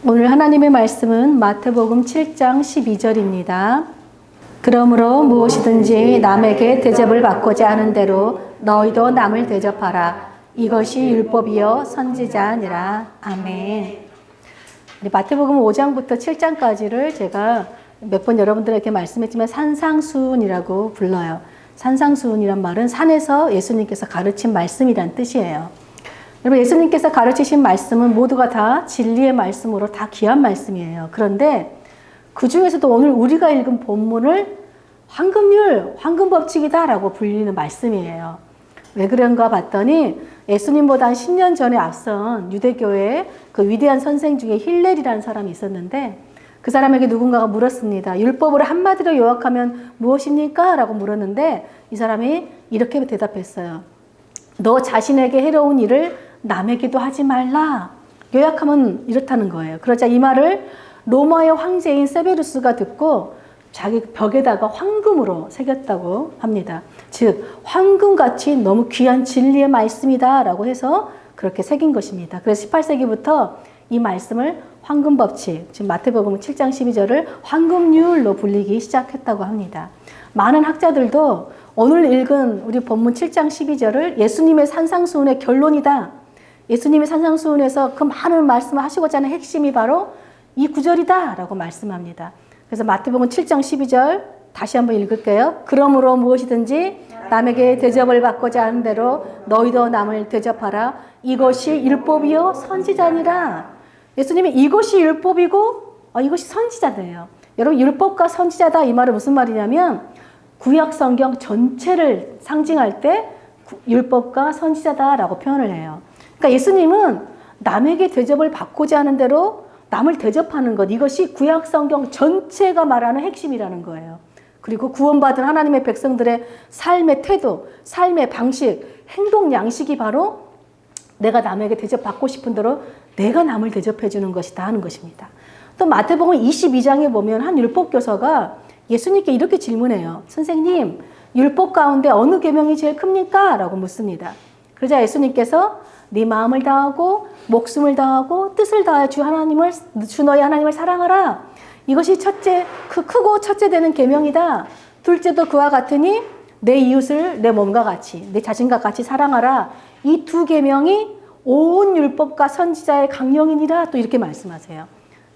오늘 하나님의 말씀은 마태복음 7장 12절입니다. 그러므로 무엇이든지 남에게 대접을 받고자 하는 대로 너희도 남을 대접하라. 이것이 율법이요 선지자니라. 아멘. 마태복음 5장부터 7장까지를 제가 몇 번 여러분들에게 말씀했지만 산상수훈이라고 불러요. 산상수훈이란 말은 산에서 예수님께서 가르친 말씀이란 뜻이에요. 여러분, 예수님께서 가르치신 말씀은 모두가 다 진리의 말씀으로 다 귀한 말씀이에요. 그런데 그 중에서도 오늘 우리가 읽은 본문을 황금률, 황금법칙이다라고 불리는 말씀이에요. 왜 그런가 봤더니 예수님보다 한 10년 전에 앞선 유대교의 그 위대한 선생 중에 힐렐이라는 사람이 있었는데 그 사람에게 누군가가 물었습니다. 율법을 한마디로 요약하면 무엇입니까? 라고 물었는데 이 사람이 이렇게 대답했어요. 너 자신에게 해로운 일을 남에게도 하지 말라. 요약하면 이렇다는 거예요. 그러자 이 말을 로마의 황제인 세베루스가 듣고 자기 벽에다가 황금으로 새겼다고 합니다. 즉 황금같이 너무 귀한 진리의 말씀이다 라고 해서 그렇게 새긴 것입니다. 그래서 18세기부터 이 말씀을 황금법칙, 지금 마태복음 7장 12절을 황금률로 불리기 시작했다고 합니다. 많은 학자들도 오늘 읽은 우리 본문 7장 12절을 예수님의 산상수훈의 결론이다. 예수님의 산상수훈에서 그 많은 말씀을 하시고자 하는 핵심이 바로 이 구절이다 라고 말씀합니다. 그래서 마태복음 7장 12절 다시 한번 읽을게요. 그러므로 무엇이든지 남에게 대접을 받고자 하는 대로 너희도 남을 대접하라. 이것이 율법이요 선지자니라. 예수님이 이것이 율법이고 이것이 선지자네요. 여러분, 율법과 선지자다 이 말은 무슨 말이냐면 구약 성경 전체를 상징할 때 율법과 선지자다라고 표현을 해요. 그러니까 예수님은 남에게 대접을 받고자 하는 대로 남을 대접하는 것, 이것이 구약 성경 전체가 말하는 핵심이라는 거예요. 그리고 구원받은 하나님의 백성들의 삶의 태도, 삶의 방식, 행동 양식이 바로 내가 남에게 대접받고 싶은 대로 내가 남을 대접해 주는 것이다 하는 것입니다. 또 마태복음 22장에 보면 한 율법교사가 예수님께 이렇게 질문해요. 선생님, 율법 가운데 어느 계명이 제일 큽니까? 라고 묻습니다. 그러자 예수님께서 네 마음을 다하고 목숨을 다하고 뜻을 다하여 주 너희 하나님을 사랑하라. 이것이 첫째, 크고 첫째 되는 계명이다. 둘째도 그와 같으니 내 이웃을 내 몸과 같이, 내 자신과 같이 사랑하라. 이 두 계명이 온 율법과 선지자의 강령이니라. 또 이렇게 말씀하세요.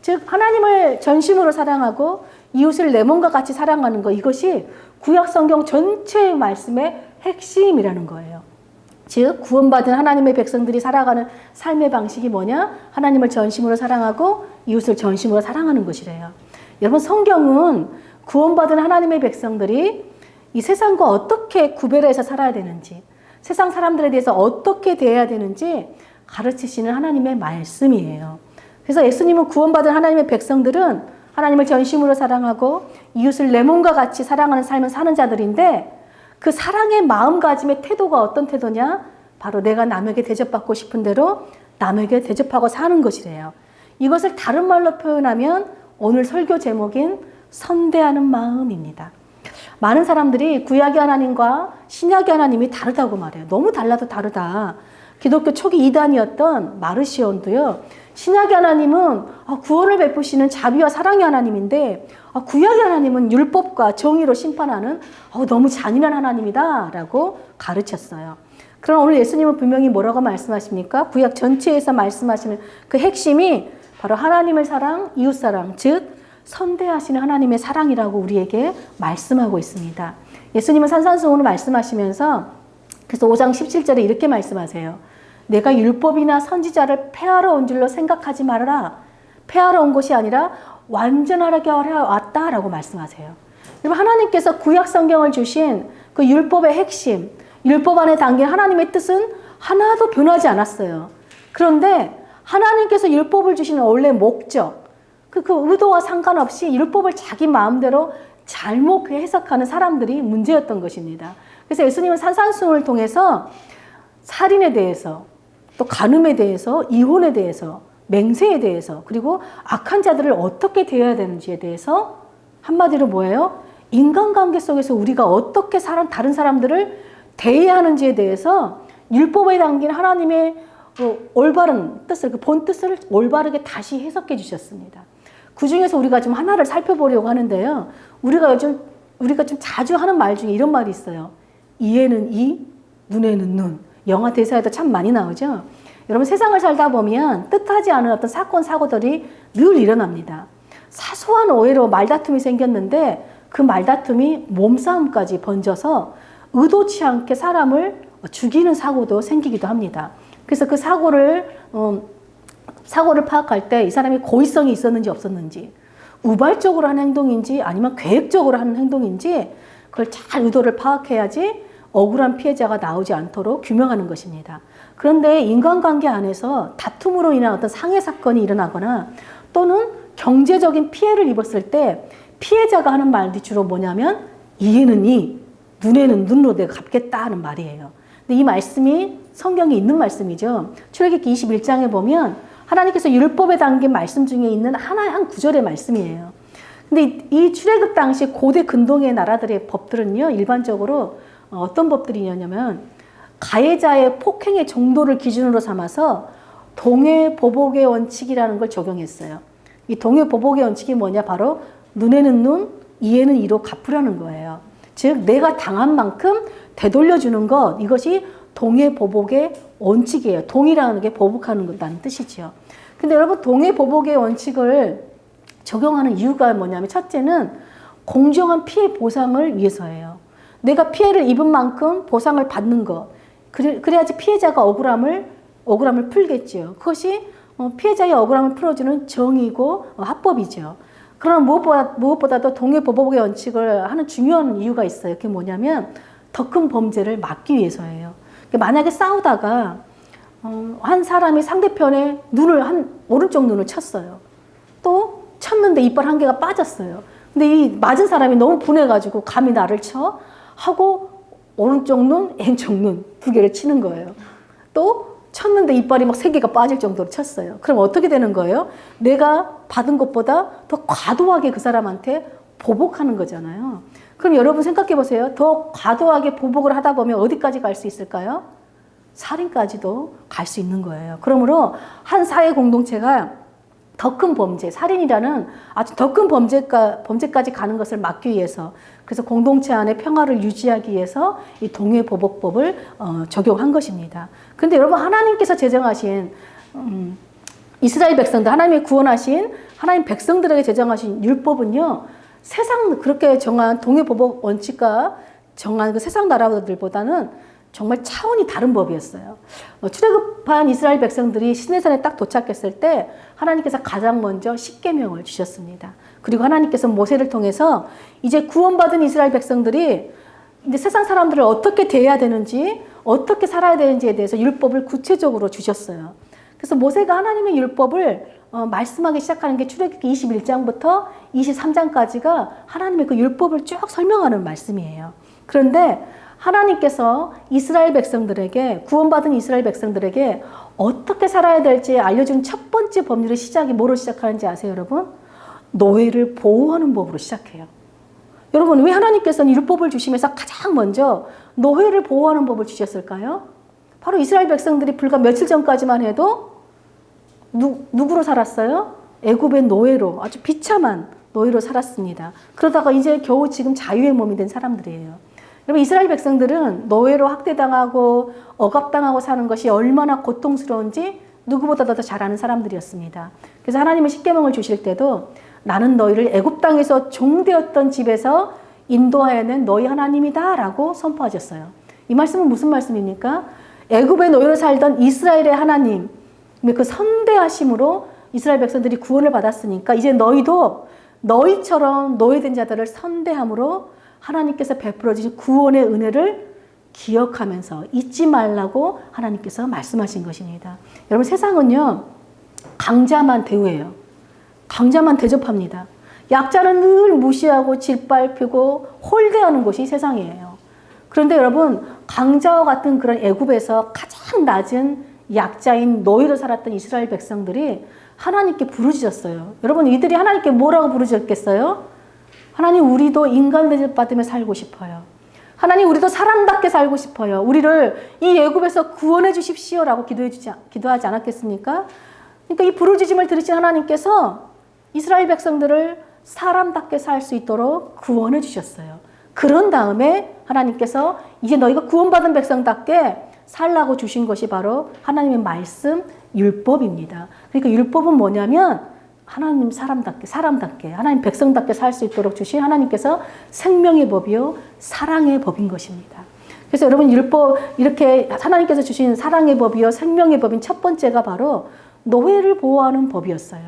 즉 하나님을 전심으로 사랑하고 이웃을 내 몸과 같이 사랑하는 것, 이것이 구약 성경 전체의 말씀의 핵심이라는 거예요. 즉 구원받은 하나님의 백성들이 살아가는 삶의 방식이 뭐냐? 하나님을 전심으로 사랑하고 이웃을 전심으로 사랑하는 것이래요. 여러분, 성경은 구원받은 하나님의 백성들이 이 세상과 어떻게 구별해서 살아야 되는지, 세상 사람들에 대해서 어떻게 대해야 되는지 가르치시는 하나님의 말씀이에요. 그래서 예수님은 구원받은 하나님의 백성들은 하나님을 전심으로 사랑하고 이웃을 내 몸과 같이 사랑하는 삶을 사는 자들인데 그 사랑의 마음가짐의 태도가 어떤 태도냐? 바로 내가 남에게 대접받고 싶은 대로 남에게 대접하고 사는 것이래요. 이것을 다른 말로 표현하면 오늘 설교 제목인 선대하는 마음입니다. 많은 사람들이 구약의 하나님과 신약의 하나님이 다르다고 말해요. 너무 달라도 다르다. 기독교 초기 이단이었던 마르시온도요. 신약의 하나님은 구원을 베푸시는 자비와 사랑의 하나님인데 구약의 하나님은 율법과 정의로 심판하는 너무 잔인한 하나님이다 라고 가르쳤어요. 그럼 오늘 예수님은 분명히 뭐라고 말씀하십니까? 구약 전체에서 말씀하시는 그 핵심이 바로 하나님의 사랑, 이웃 사랑, 즉 선대하시는 하나님의 사랑이라고 우리에게 말씀하고 있습니다. 예수님은 산상수훈을 말씀하시면서 그래서 5장 17절에 이렇게 말씀하세요. 내가 율법이나 선지자를 폐하러 온 줄로 생각하지 말아라. 폐하러 온 것이 아니라 완전하게 하러 왔다라고 말씀하세요. 여러분, 하나님께서 구약 성경을 주신 그 율법의 핵심, 율법 안에 담긴 하나님의 뜻은 하나도 변하지 않았어요. 그런데 하나님께서 율법을 주시는 원래 목적, 그 의도와 상관없이 율법을 자기 마음대로 잘못 해석하는 사람들이 문제였던 것입니다. 그래서 예수님은 산상수훈을 통해서 살인에 대해서, 또 간음에 대해서, 이혼에 대해서, 맹세에 대해서, 그리고 악한 자들을 어떻게 대해야 되는지에 대해서 한마디로 뭐예요? 인간관계 속에서 우리가 어떻게 다른 사람들을 대해야 하는지에 대해서 율법에 담긴 하나님의 올바른 뜻을, 그 본 뜻을 올바르게 다시 해석해 주셨습니다. 그 중에서 우리가 좀 하나를 살펴보려고 하는데요. 우리가 좀 자주 하는 말 중에 이런 말이 있어요. 이에는 이, 눈에는 눈. 영화 대사에도 참 많이 나오죠. 여러분, 세상을 살다 보면 뜻하지 않은 어떤 사건, 사고들이 늘 일어납니다. 사소한 오해로 말다툼이 생겼는데 그 말다툼이 몸싸움까지 번져서 의도치 않게 사람을 죽이는 사고도 생기기도 합니다. 그래서 그 사고를 파악할 때 이 사람이 고의성이 있었는지 없었는지, 우발적으로 한 행동인지 아니면 계획적으로 하는 행동인지 그걸 잘 의도를 파악해야지 억울한 피해자가 나오지 않도록 규명하는 것입니다. 그런데 인간관계 안에서 다툼으로 인한 어떤 상해 사건이 일어나거나 또는 경제적인 피해를 입었을 때 피해자가 하는 말이 주로 뭐냐면 이에는 이, 눈에는 눈으로 내가 갚겠다 하는 말이에요. 근데 이 말씀이 성경에 있는 말씀이죠. 출애굽기 21장에 보면 하나님께서 율법에 담긴 말씀 중에 있는 한 구절의 말씀이에요. 근데 이 출애굽 당시 고대 근동의 나라들의 법들은요, 일반적으로 어떤 법들이냐면 가해자의 폭행의 정도를 기준으로 삼아서 동해보복의 원칙이라는 걸 적용했어요. 이 동해보복의 원칙이 뭐냐? 바로 눈에는 눈, 이에는 이로 갚으라는 거예요. 즉 내가 당한 만큼 되돌려주는 것, 이것이 동해보복의 원칙이에요. 동이라는 게 보복하는 것다는 뜻이죠. 근데 여러분, 동해보복의 원칙을 적용하는 이유가 뭐냐면 첫째는 공정한 피해 보상을 위해서예요. 내가 피해를 입은 만큼 보상을 받는 것. 그래야지 피해자가 억울함을 풀겠지요. 그것이 피해자의 억울함을 풀어주는 정의고 합법이죠. 그러나 무엇보다도 동해보복의 원칙을 하는 중요한 이유가 있어요. 그게 뭐냐면 더 큰 범죄를 막기 위해서예요. 만약에 싸우다가 한 사람이 상대편의 오른쪽 눈을 쳤어요. 또 쳤는데 이빨 한 개가 빠졌어요. 근데 이 맞은 사람이 너무 분해가지고 감히 나를 쳐? 하고 오른쪽 눈, 왼쪽 눈 두 개를 치는 거예요. 또 쳤는데 이빨이 막 세 개가 빠질 정도로 쳤어요. 그럼 어떻게 되는 거예요? 내가 받은 것보다 더 과도하게 그 사람한테 보복하는 거잖아요. 그럼 여러분 생각해 보세요. 더 과도하게 보복을 하다 보면 어디까지 갈 수 있을까요? 살인까지도 갈 수 있는 거예요. 그러므로 한 사회 공동체가 더 큰 범죄, 살인이라는 아주 더 큰 범죄까지 가는 것을 막기 위해서, 그래서 공동체 안에 평화를 유지하기 위해서 이 동해보복법을 적용한 것입니다. 그런데 여러분, 하나님께서 제정하신 이스라엘 백성들, 하나님이 구원하신 하나님 백성들에게 제정하신 율법은요, 세상 그렇게 정한 동해보복 원칙과 정한 그 세상 나라들보다는 정말 차원이 다른 법이었어요. 출애굽한 이스라엘 백성들이 시내산에 딱 도착했을 때 하나님께서 가장 먼저 십계명을 주셨습니다. 그리고 하나님께서 모세를 통해서 이제 구원받은 이스라엘 백성들이 이제 세상 사람들을 어떻게 대해야 되는지, 어떻게 살아야 되는지에 대해서 율법을 구체적으로 주셨어요. 그래서 모세가 하나님의 율법을 말씀하기 시작하는 게 출애굽기 21장부터 23장까지가 하나님의 그 율법을 쭉 설명하는 말씀이에요. 그런데 하나님께서 이스라엘 백성들에게, 구원받은 이스라엘 백성들에게 어떻게 살아야 될지 알려준 첫 번째 법률의 시작이 뭐로 시작하는지 아세요, 여러분? 노예를 보호하는 법으로 시작해요. 여러분, 왜 하나님께서는 율법을 주시면서 가장 먼저 노예를 보호하는 법을 주셨을까요? 바로 이스라엘 백성들이 불과 며칠 전까지만 해도 누구로 살았어요? 애굽의 노예로, 아주 비참한 노예로 살았습니다. 그러다가 이제 겨우 지금 자유의 몸이 된 사람들이에요. 여러분, 이스라엘 백성들은 노예로 학대당하고 억압당하고 사는 것이 얼마나 고통스러운지 누구보다도 더 잘 아는 사람들이었습니다. 그래서 하나님은 십계명을 주실 때도 나는 너희를 애굽 땅에서 종되었던 집에서 인도하여낸 너희 하나님이다 라고 선포하셨어요. 이 말씀은 무슨 말씀입니까? 애굽의 노예로 살던 이스라엘의 하나님, 그 선대하심으로 이스라엘 백성들이 구원을 받았으니까 이제 너희도 너희처럼 노예된 자들을 선대함으로 하나님께서 베풀어 주신 구원의 은혜를 기억하면서 잊지 말라고 하나님께서 말씀하신 것입니다. 여러분, 세상은요, 강자만 대우해요. 강자만 대접합니다. 약자는 늘 무시하고 짓밟히고 홀대하는 곳이 세상이에요. 그런데 여러분, 강자와 같은 그런 애굽에서 가장 낮은 약자인 노예로 살았던 이스라엘 백성들이 하나님께 부르짖었어요. 여러분, 이들이 하나님께 뭐라고 부르짖었겠어요? 하나님, 우리도 인간 대접받으며 살고 싶어요. 하나님, 우리도 사람답게 살고 싶어요. 우리를 이 애굽에서 구원해 주십시오라고 기도하지 않았겠습니까? 그러니까 이 부르짖음을 들으신 하나님께서 이스라엘 백성들을 사람답게 살 수 있도록 구원해 주셨어요. 그런 다음에 하나님께서 이제 너희가 구원받은 백성답게 살라고 주신 것이 바로 하나님의 말씀, 율법입니다. 그러니까 율법은 뭐냐면 하나님 사람답게, 하나님 백성답게 살 수 있도록 주신 하나님께서 생명의 법이요, 사랑의 법인 것입니다. 그래서 여러분, 율법, 이렇게 하나님께서 주신 사랑의 법이요, 생명의 법인 첫 번째가 바로 노예를 보호하는 법이었어요.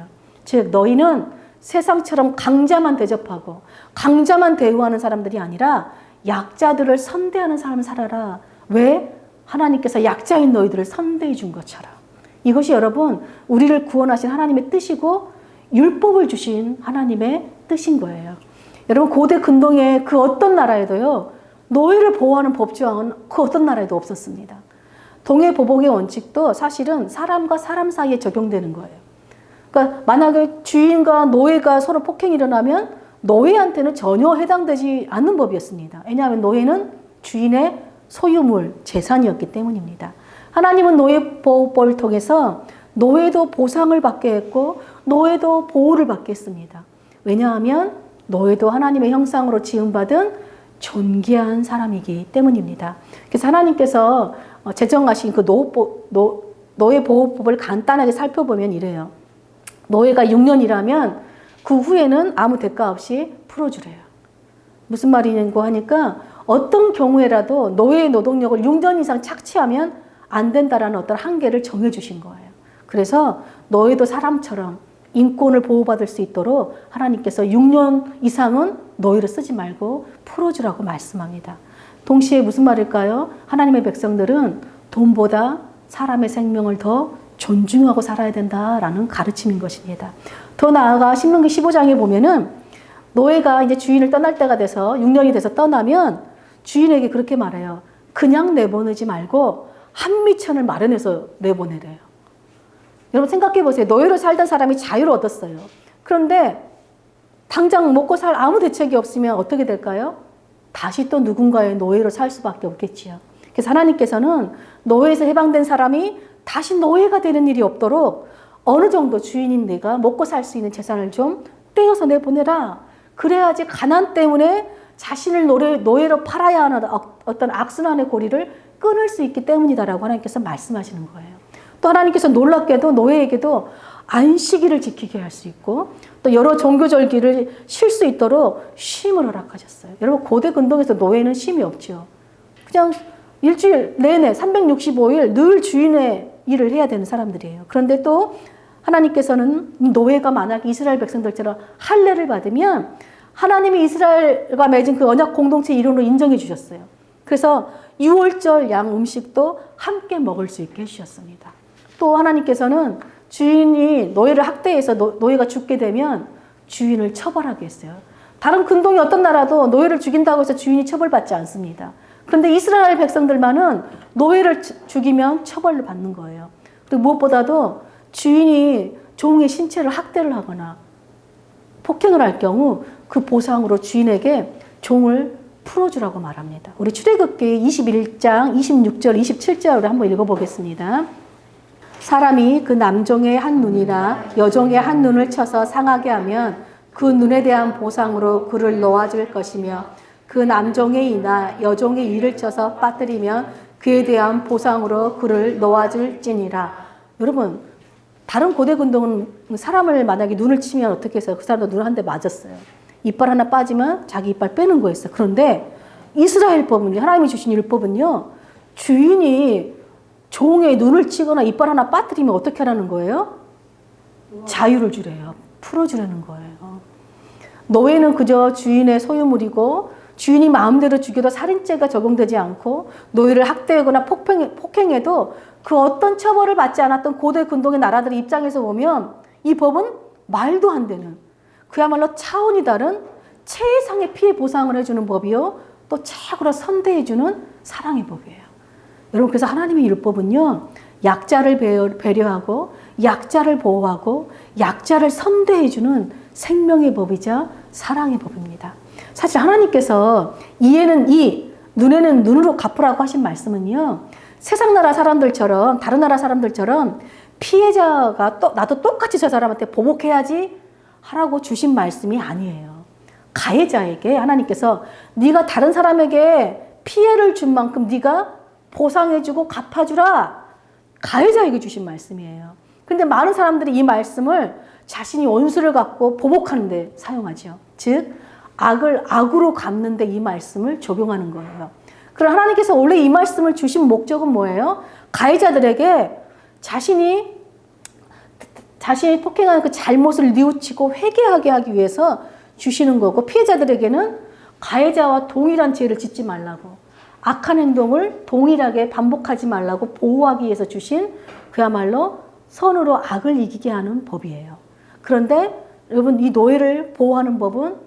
즉, 너희는 세상처럼 강자만 대접하고 강자만 대우하는 사람들이 아니라 약자들을 선대하는 삶을 살아라. 왜? 하나님께서 약자인 너희들을 선대해 준 것처럼. 이것이 여러분, 우리를 구원하신 하나님의 뜻이고 율법을 주신 하나님의 뜻인 거예요. 여러분, 고대 근동의 그 어떤 나라에도요, 노예를 보호하는 법조항은 그 어떤 나라에도 없었습니다. 동해보복의 원칙도 사실은 사람과 사람 사이에 적용되는 거예요. 그러니까 만약에 주인과 노예가 서로 폭행이 일어나면 노예한테는 전혀 해당되지 않는 법이었습니다. 왜냐하면 노예는 주인의 소유물, 재산이었기 때문입니다. 하나님은 노예보호법을 통해서 노예도 보상을 받게 했고 노예도 보호를 받게 했습니다. 왜냐하면 노예도 하나님의 형상으로 지음받은 존귀한 사람이기 때문입니다. 그래서 하나님께서 제정하신 그 노예보호법을 간단하게 살펴보면 이래요. 노예가 6년이라면 그 후에는 아무 대가 없이 풀어주래요. 무슨 말이냐고 하니까 어떤 경우에라도 노예의 노동력을 6년 이상 착취하면 안 된다라는 어떤 한계를 정해주신 거예요. 그래서 노예도 사람처럼 인권을 보호받을 수 있도록 하나님께서 6년 이상은 노예를 쓰지 말고 풀어주라고 말씀합니다. 동시에 무슨 말일까요? 하나님의 백성들은 돈보다 사람의 생명을 더 존중하고 살아야 된다라는 가르침인 것입니다. 더 나아가 신명기 15장에 보면은 노예가 이제 주인을 떠날 때가 돼서 6년이 돼서 떠나면 주인에게 그렇게 말해요. 그냥 내보내지 말고 한미천을 마련해서 내보내래요. 여러분 생각해 보세요. 노예로 살던 사람이 자유를 얻었어요. 그런데 당장 먹고 살 아무 대책이 없으면 어떻게 될까요? 다시 또 누군가의 노예로 살 수밖에 없겠지요. 그래서 하나님께서는 노예에서 해방된 사람이 다시 노예가 되는 일이 없도록 어느 정도 주인인 내가 먹고 살 수 있는 재산을 좀 떼어서 내보내라. 그래야지 가난 때문에 자신을 노예로 팔아야 하는 어떤 악순환의 고리를 끊을 수 있기 때문이다라고 하나님께서 말씀하시는 거예요. 또 하나님께서 놀랍게도 노예에게도 안식일을 지키게 할 수 있고 또 여러 종교절기를 쉴 수 있도록 쉼을 허락하셨어요. 여러분 고대 근동에서 노예는 쉼이 없죠. 그냥 일주일 내내 365일 늘 주인의 일을 해야 되는 사람들이에요. 그런데 또 하나님께서는 노예가 만약 이스라엘 백성들처럼 할례를 받으면 하나님이 이스라엘과 맺은 그 언약 공동체 이름으로 인정해 주셨어요. 그래서 6월절 양 음식도 함께 먹을 수 있게 해주셨습니다. 또 하나님께서는 주인이 노예를 학대해서 노예가 죽게 되면 주인을 처벌하게 했어요. 다른 근동의 어떤 나라도 노예를 죽인다고 해서 주인이 처벌받지 않습니다. 그런데 이스라엘 백성들만은 노예를 죽이면 처벌을 받는 거예요. 그리고 무엇보다도 주인이 종의 신체를 학대를 하거나 폭행을 할 경우 그 보상으로 주인에게 종을 풀어주라고 말합니다. 우리 출애굽기 21장 26절 27절을 한번 읽어보겠습니다. 사람이 그 남종의 한 눈이나 여종의 한 눈을 쳐서 상하게 하면 그 눈에 대한 보상으로 그를 놓아줄 것이며 그 남종의 이나 여종의 이를 쳐서 빠뜨리면 그에 대한 보상으로 그를 놓아줄지니라. 여러분 다른 고대 근동은 사람을 만약에 눈을 치면 어떻게 해서 그 사람도 눈을 한 대 맞았어요. 이빨 하나 빠지면 자기 이빨 빼는 거였어요. 그런데 이스라엘 법은요, 하나님이 주신 율법은요, 주인이 종의 눈을 치거나 이빨 하나 빠뜨리면 어떻게 하라는 거예요? 자유를 주래요. 풀어주라는 거예요. 노예는 그저 주인의 소유물이고 주인이 마음대로 죽여도 살인죄가 적용되지 않고 노예를 학대하거나 폭행해도 그 어떤 처벌을 받지 않았던 고대 근동의 나라들의 입장에서 보면 이 법은 말도 안 되는 그야말로 차원이 다른 최상의 피해 보상을 해주는 법이요. 또 최고로 선대해주는 사랑의 법이에요. 여러분 그래서 하나님의 율법은요. 약자를 배려하고 약자를 보호하고 약자를 선대해주는 생명의 법이자 사랑의 법입니다. 사실 하나님께서 이에는 이 눈에는 눈으로 갚으라고 하신 말씀은요. 세상 나라 사람들처럼 다른 나라 사람들처럼 피해자가 또 나도 똑같이 저 사람한테 보복해야지 하라고 주신 말씀이 아니에요. 가해자에게 하나님께서 네가 다른 사람에게 피해를 준 만큼 네가 보상해주고 갚아주라. 가해자에게 주신 말씀이에요. 근데 많은 사람들이 이 말씀을 자신이 원수를 갖고 보복하는 데 사용하죠. 즉 악을 악으로 갚는 데 이 말씀을 적용하는 거예요. 그럼 하나님께서 원래 이 말씀을 주신 목적은 뭐예요? 가해자들에게 자신이 폭행한 그 잘못을 뉘우치고 회개하게 하기 위해서 주시는 거고, 피해자들에게는 가해자와 동일한 죄를 짓지 말라고, 악한 행동을 동일하게 반복하지 말라고 보호하기 위해서 주신 그야말로 선으로 악을 이기게 하는 법이에요. 그런데 여러분, 이 노예를 보호하는 법은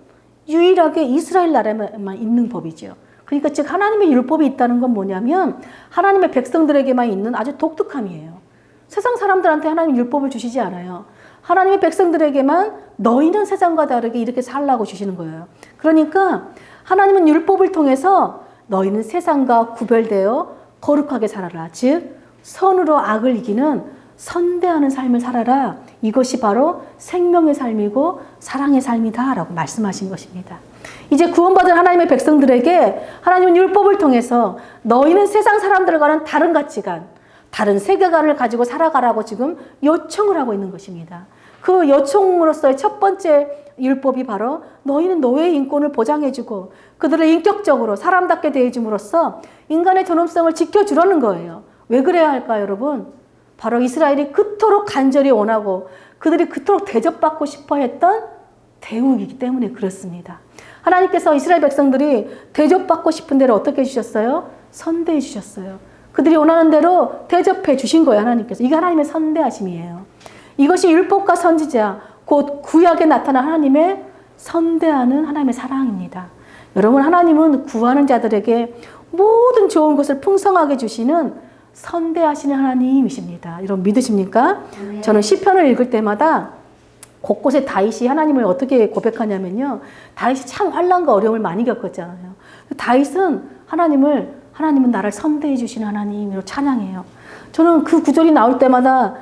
유일하게 이스라엘 나라에만 있는 법이죠. 그러니까 즉 하나님의 율법이 있다는 건 뭐냐면 하나님의 백성들에게만 있는 아주 독특함이에요. 세상 사람들한테 하나님 율법을 주시지 않아요. 하나님의 백성들에게만 너희는 세상과 다르게 이렇게 살라고 주시는 거예요. 그러니까 하나님은 율법을 통해서 너희는 세상과 구별되어 거룩하게 살아라. 즉 선으로 악을 이기는 선대하는 삶을 살아라. 이것이 바로 생명의 삶이고 사랑의 삶이다 라고 말씀하신 것입니다. 이제 구원받은 하나님의 백성들에게 하나님은 율법을 통해서 너희는 세상 사람들과는 다른 가치관, 다른 세계관을 가지고 살아가라고 지금 요청을 하고 있는 것입니다. 그 요청으로서의 첫 번째 율법이 바로 너희는 노예의 인권을 보장해주고 그들을 인격적으로 사람답게 대해줌으로써 인간의 존엄성을 지켜주라는 거예요. 왜 그래야 할까요, 여러분? 바로 이스라엘이 그토록 간절히 원하고 그들이 그토록 대접받고 싶어 했던 대우이기 때문에 그렇습니다. 하나님께서 이스라엘 백성들이 대접받고 싶은 대로 어떻게 해주셨어요? 선대해 주셨어요. 그들이 원하는 대로 대접해 주신 거예요, 하나님께서. 이게 하나님의 선대하심이에요. 이것이 율법과 선지자, 곧 구약에 나타난 하나님의 선대하는 하나님의 사랑입니다. 여러분, 하나님은 구하는 자들에게 모든 좋은 것을 풍성하게 주시는 선대하시는 하나님이십니다. 여러분 믿으십니까? 네. 저는 시편을 읽을 때마다 곳곳에 다윗이 하나님을 어떻게 고백하냐면요. 다윗이 참 환난과 어려움을 많이 겪었잖아요. 다윗은 하나님은 나를 선대해 주신 하나님으로 찬양해요. 저는 그 구절이 나올 때마다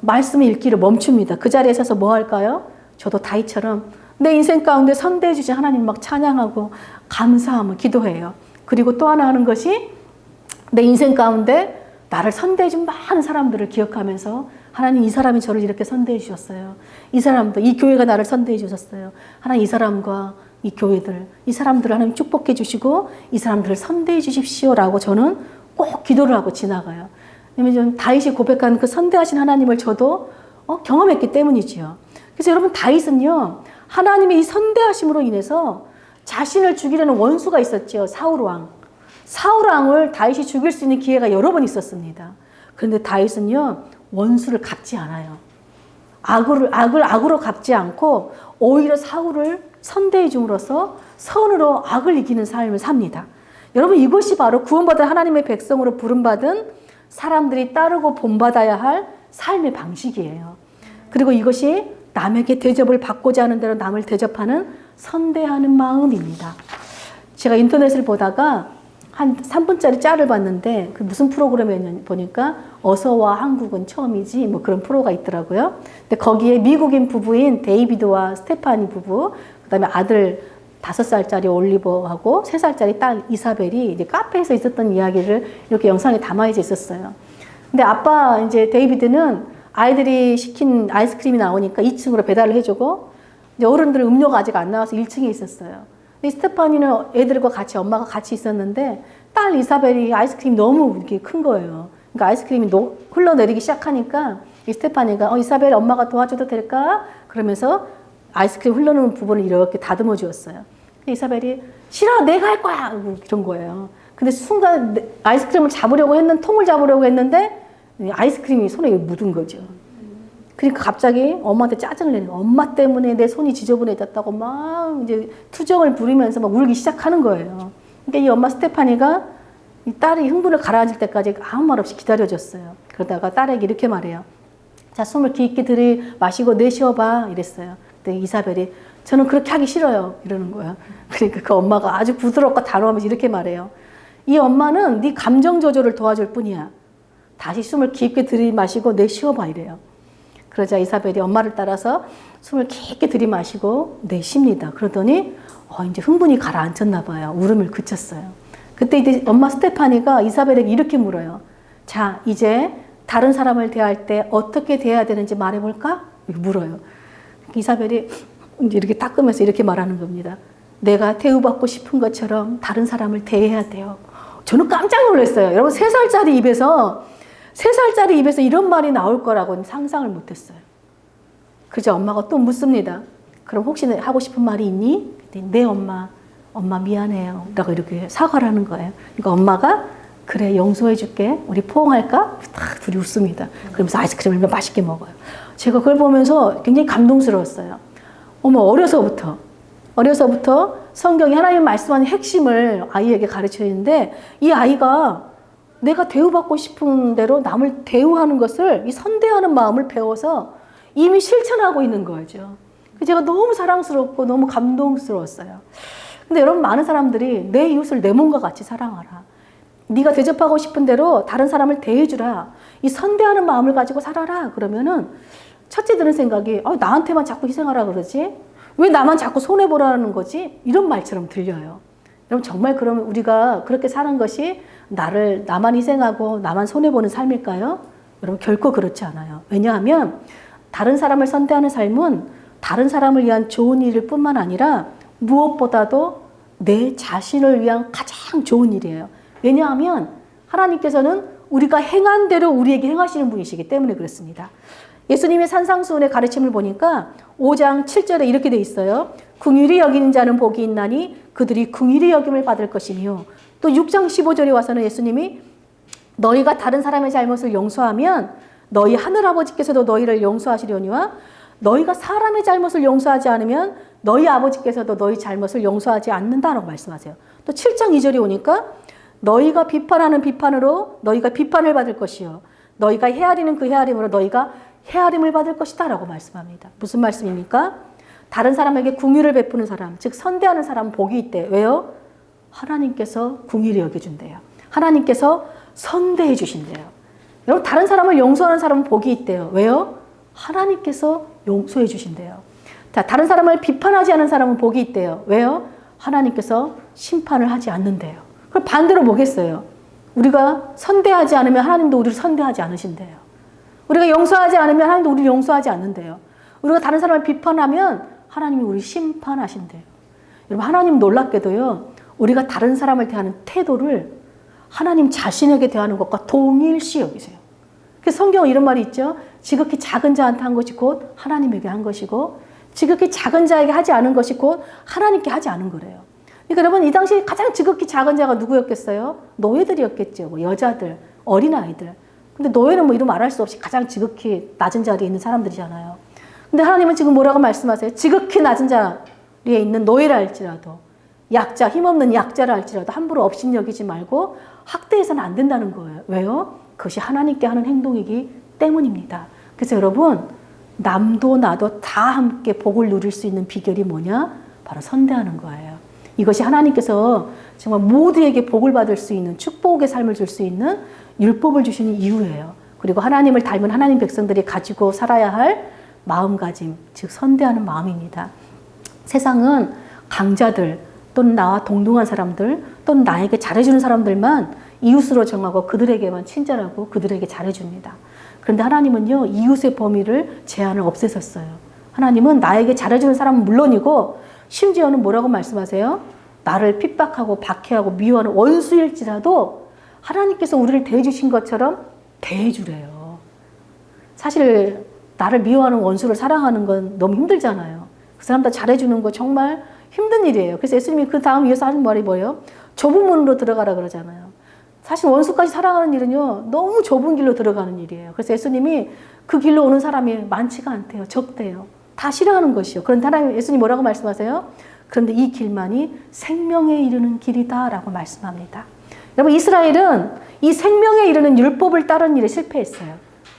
말씀을 읽기를 멈춥니다. 그 자리에 서서 뭐 할까요? 저도 다윗처럼 내 인생 가운데 선대해 주신 하나님 막 찬양하고 감사함을 기도해요. 그리고 또 하나 하는 것이 내 인생 가운데 나를 선대해 준 많은 사람들을 기억하면서 하나님, 이 사람이 저를 이렇게 선대해 주셨어요. 이 사람도, 이 교회가 나를 선대해 주셨어요. 하나님, 이 사람과 이 교회들, 이 사람들을 하나님 축복해 주시고 이 사람들을 선대해 주십시오라고 저는 꼭 기도를 하고 지나가요. 왜냐면 다윗이 고백한 그 선대하신 하나님을 저도 경험했기 때문이지요. 그래서 여러분, 다윗은요, 하나님의 이 선대하심으로 인해서 자신을 죽이려는 원수가 있었죠. 사울왕. 사울왕을 다윗이 죽일 수 있는 기회가 여러 번 있었습니다. 그런데 다윗은요, 원수를 갚지 않아요. 악을 악으로 갚지 않고 오히려 사울을 선대해 줌으로써 선으로 악을 이기는 삶을 삽니다. 여러분, 이것이 바로 구원받은 하나님의 백성으로 부름받은 사람들이 따르고 본받아야 할 삶의 방식이에요. 그리고 이것이 남에게 대접을 받고자 하는 대로 남을 대접하는 선대하는 마음입니다. 제가 인터넷을 보다가 한 3분짜리 짤을 봤는데 그 무슨 프로그램이었냐 보니까 어서와 한국은 처음이지 뭐 그런 프로가 있더라고요. 근데 거기에 미국인 부부인 데이비드와 스테파니 부부, 그다음에 아들 5살짜리 올리버하고 3살짜리 딸 이사벨이 이제 카페에서 있었던 이야기를 이렇게 영상에 담아져 있었어요. 근데 아빠 이제 데이비드는 아이들이 시킨 아이스크림이 나오니까 2층으로 배달을 해주고 이제 어른들 음료가 아직 안 나와서 1층에 있었어요. 스테파니는 애들과 같이 엄마가 같이 있었는데 딸 이사벨이 아이스크림이 너무 이렇게 큰 거예요. 그러니까 아이스크림이 흘러내리기 시작하니까 이 스테파니가 이사벨 엄마가 도와줘도 될까? 그러면서 아이스크림 흘러내리는 부분을 이렇게 다듬어 주었어요. 이사벨이 싫어, 내가 할 거야 이런 거예요. 근데 순간 아이스크림을 통을 잡으려고 했는데 아이스크림이 손에 묻은 거죠. 그러니까 갑자기 엄마한테 짜증을 내는 거예요. 엄마 때문에 내 손이 지저분해졌다고 막 이제 투정을 부리면서 막 울기 시작하는 거예요. 그러니까 이 엄마 스테파니가 이 딸이 흥분을 가라앉을 때까지 아무 말 없이 기다려줬어요. 그러다가 딸에게 이렇게 말해요. 자, 숨을 깊게 들이마시고 내쉬어봐 이랬어요. 근데 이사벨이 저는 그렇게 하기 싫어요 이러는 거야. 그러니까 그 엄마가 아주 부드럽고 단호하면서 이렇게 말해요. 이 엄마는 네 감정 조절을 도와줄 뿐이야. 다시 숨을 깊게 들이마시고 내쉬어봐 이래요. 그러자 이사벨이 엄마를 따라서 숨을 깊게 들이마시고 내쉽니다. 그러더니 이제 흥분이 가라앉혔나 봐요. 울음을 그쳤어요. 그때 이제 엄마 스테파니가 이사벨에게 이렇게 물어요. 자, 이제 다른 사람을 대할 때 어떻게 대해야 되는지 말해볼까? 이렇게 물어요. 이사벨이 이제 이렇게 닦으면서 이렇게 말하는 겁니다. 내가 대우받고 싶은 것처럼 다른 사람을 대해야 돼요. 저는 깜짝 놀랐어요. 여러분 3살짜리 입에서 이런 말이 나올 거라고는 상상을 못했어요. 그저 엄마가 또 묻습니다. 그럼 혹시 하고 싶은 말이 있니? 네 엄마 미안해요 라고 이렇게 사과를 하는 거예요. 그러니까 엄마가 그래 용서해 줄게 우리 포옹할까? 딱 둘이 웃습니다. 그러면서 아이스크림을 맛있게 먹어요. 제가 그걸 보면서 굉장히 감동스러웠어요. 어려서부터 성경이 하나님 말씀하는 핵심을 아이에게 가르치는데 이 아이가 내가 대우받고 싶은 대로 남을 대우하는 것을 이 선대하는 마음을 배워서 이미 실천하고 있는 거죠. 제가 너무 사랑스럽고 너무 감동스러웠어요. 근데 여러분 많은 사람들이 내 이웃을 내 몸과 같이 사랑하라. 네가 대접하고 싶은 대로 다른 사람을 대해주라. 이 선대하는 마음을 가지고 살아라. 그러면은 첫째 드는 생각이 나한테만 자꾸 희생하라 그러지? 왜 나만 자꾸 손해보라는 거지? 이런 말처럼 들려요. 여러분 정말 그러면 우리가 그렇게 사는 것이 나만 희생하고 나만 손해보는 삶일까요? 여러분 결코 그렇지 않아요. 왜냐하면 다른 사람을 선대하는 삶은 다른 사람을 위한 좋은 일일 뿐만 아니라 무엇보다도 내 자신을 위한 가장 좋은 일이에요. 왜냐하면 하나님께서는 우리가 행한 대로 우리에게 행하시는 분이시기 때문에 그렇습니다. 예수님의 산상수훈의 가르침을 보니까 5장 7절에 이렇게 돼 있어요. 긍휼히 여기는 자는 복이 있나니 그들이 긍휼히 여김을 받을 것이며 또 6장 15절에 와서는 예수님이 너희가 다른 사람의 잘못을 용서하면 너희 하늘아버지께서도 너희를 용서하시려니와 너희가 사람의 잘못을 용서하지 않으면 너희 아버지께서도 너희 잘못을 용서하지 않는다라고 말씀하세요. 또 7장 2절에 오니까 너희가 비판하는 비판으로 너희가 비판을 받을 것이요 너희가 헤아리는 그 헤아림으로 너희가 헤아림을 받을 것이다 라고 말씀합니다. 무슨 말씀입니까? 다른 사람에게 긍휼을 베푸는 사람, 즉 선대하는 사람은 복이 있대. 왜요? 하나님께서 긍휼히 여겨준대요. 하나님께서 선대해 주신대요. 여러분 다른 사람을 용서하는 사람은 복이 있대요. 왜요? 하나님께서 용서해 주신대요. 다른 사람을 비판하지 않은 사람은 복이 있대요. 왜요? 하나님께서 심판을 하지 않는데요. 그럼 반대로 뭐겠어요? 우리가 선대하지 않으면 하나님도 우리를 선대하지 않으신대요. 우리가 용서하지 않으면 하나님도 우리를 용서하지 않는데요. 우리가 다른 사람을 비판하면 하나님이 우리를 심판하신대요. 여러분 하나님 놀랍게도요. 우리가 다른 사람을 대하는 태도를 하나님 자신에게 대하는 것과 동일시 여기세요. 그래서 성경에 이런 말이 있죠. 지극히 작은 자한테 한 것이 곧 하나님에게 한 것이고 지극히 작은 자에게 하지 않은 것이 곧 하나님께 하지 않은 거래요. 그러니까 여러분 이 당시 가장 지극히 작은 자가 누구였겠어요? 노예들이었겠죠. 여자들, 어린아이들. 근데 노예는 이루 말할 수 없이 가장 지극히 낮은 자리에 있는 사람들이잖아요. 근데 하나님은 지금 뭐라고 말씀하세요? 지극히 낮은 자리에 있는 노예라 할지라도 약자, 힘없는 약자라 할지라도 함부로 업신여기지 말고 학대해서는 안 된다는 거예요. 왜요? 그것이 하나님께 하는 행동이기 때문입니다. 그래서 여러분 남도 나도 다 함께 복을 누릴 수 있는 비결이 뭐냐? 바로 선대하는 거예요. 이것이 하나님께서 정말 모두에게 복을 받을 수 있는 축복의 삶을 줄 수 있는 율법을 주시는 이유예요. 그리고 하나님을 닮은 하나님 백성들이 가지고 살아야 할 마음가짐, 즉 선대하는 마음입니다. 세상은 강자들 또는 나와 동등한 사람들 또는 나에게 잘해주는 사람들만 이웃으로 정하고 그들에게만 친절하고 그들에게 잘해줍니다. 그런데 하나님은요 이웃의 범위를 제한을 없애셨어요. 하나님은 나에게 잘해주는 사람은 물론이고 심지어는 뭐라고 말씀하세요? 나를 핍박하고 박해하고 미워하는 원수일지라도 하나님께서 우리를 대해주신 것처럼 대해주래요. 사실 나를 미워하는 원수를 사랑하는 건 너무 힘들잖아요. 그 사람 다 잘해주는 거 정말 힘든 일이에요. 그래서 예수님이 그 다음 이어서 하는 말이 뭐예요? 좁은 문으로 들어가라 그러잖아요. 사실 원수까지 사랑하는 일은요 너무 좁은 길로 들어가는 일이에요. 그래서 예수님이 그 길로 오는 사람이 많지가 않대요. 적대요. 다 싫어하는 것이요. 그런데 하나님 예수님 뭐라고 말씀하세요? 그런데 이 길만이 생명에 이르는 길이다 라고 말씀합니다. 여러분 이스라엘은 이 생명에 이르는 율법을 따르는 일에 실패했어요.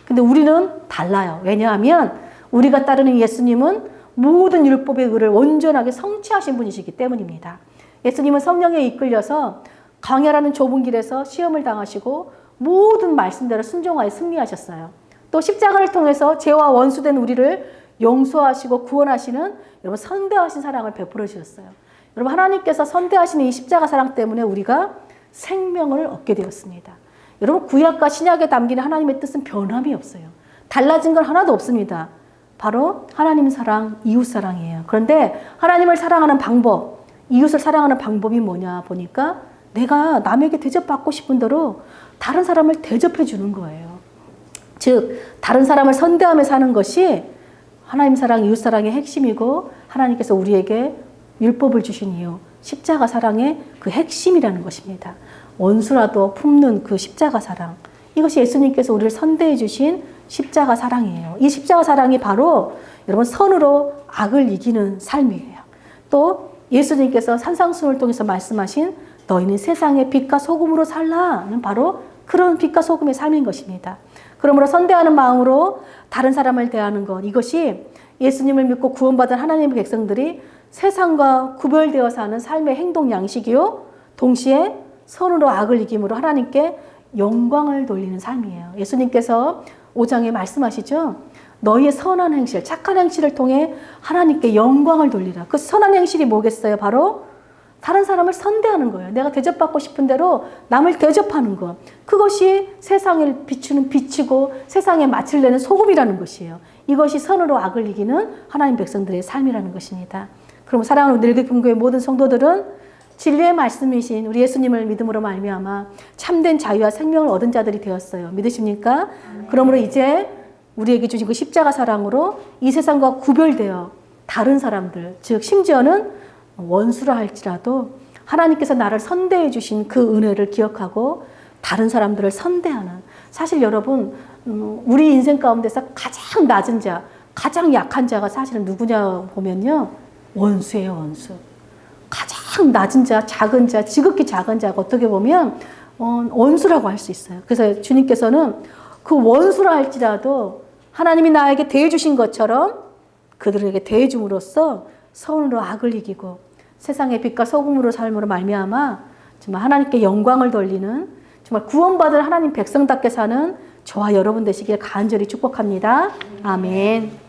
근데 우리는 달라요. 왜냐하면 우리가 따르는 예수님은 모든 율법의 의를 온전하게 성취하신 분이시기 때문입니다. 예수님은 성령에 이끌려서 광야라는 좁은 길에서 시험을 당하시고 모든 말씀대로 순종하여 승리하셨어요. 또 십자가를 통해서 죄와 원수된 우리를 용서하시고 구원하시는 여러분 선대하신 사랑을 베풀어 주셨어요. 여러분 하나님께서 선대하시는 이 십자가 사랑 때문에 우리가 생명을 얻게 되었습니다. 여러분 구약과 신약에 담긴 하나님의 뜻은 변함이 없어요. 달라진 건 하나도 없습니다. 바로 하나님 사랑, 이웃 사랑이에요. 그런데 하나님을 사랑하는 방법, 이웃을 사랑하는 방법이 뭐냐 보니까 내가 남에게 대접받고 싶은 대로 다른 사람을 대접해 주는 거예요. 즉 다른 사람을 선대하며 사는 것이 하나님 사랑, 이웃 사랑의 핵심이고 하나님께서 우리에게 율법을 주신 이유, 십자가 사랑의 그 핵심이라는 것입니다. 원수라도 품는 그 십자가 사랑, 이것이 예수님께서 우리를 선대해 주신 십자가 사랑이에요. 이 십자가 사랑이 바로 여러분 선으로 악을 이기는 삶이에요. 또 예수님께서 산상수훈을 통해서 말씀하신 너희는 세상의 빛과 소금으로 살라는 바로 그런 빛과 소금의 삶인 것입니다. 그러므로 선대하는 마음으로 다른 사람을 대하는 것, 이것이 예수님을 믿고 구원받은 하나님의 백성들이 세상과 구별되어 사는 삶의 행동 양식이요, 동시에 선으로 악을 이김으로 하나님께 영광을 돌리는 삶이에요. 예수님께서 5장에 말씀하시죠. 너희의 선한 행실, 착한 행실을 통해 하나님께 영광을 돌리라. 그 선한 행실이 뭐겠어요? 바로 다른 사람을 선대하는 거예요. 내가 대접받고 싶은 대로 남을 대접하는 것. 그것이 세상을 비추는 빛이고 세상에 맛을 내는 소금이라는 것이에요. 이것이 선으로 악을 이기는 하나님 백성들의 삶이라는 것입니다. 그럼 사랑하는 늙은교회 모든 성도들은 진리의 말씀이신 우리 예수님을 믿음으로 말미암아 참된 자유와 생명을 얻은 자들이 되었어요. 믿으십니까? 그러므로 이제 우리에게 주신 그 십자가 사랑으로 이 세상과 구별되어 다른 사람들, 즉 심지어는 원수라 할지라도 하나님께서 나를 선대해 주신 그 은혜를 기억하고 다른 사람들을 선대하는, 사실 여러분 우리 인생 가운데서 가장 낮은 자, 가장 약한 자가 사실은 누구냐 보면요, 원수예요. 원수. 가장 낮은 자, 작은 자, 지극히 작은 자가 어떻게 보면 원수라고 할 수 있어요. 그래서 주님께서는 그 원수라 할지라도 하나님이 나에게 대해 주신 것처럼 그들에게 대해 줌으로써 선으로 악을 이기고 세상의 빛과 소금으로 삶으로 말미암아 정말 하나님께 영광을 돌리는, 정말 구원받은 하나님 백성답게 사는 저와 여러분 되시길 간절히 축복합니다. 아멘.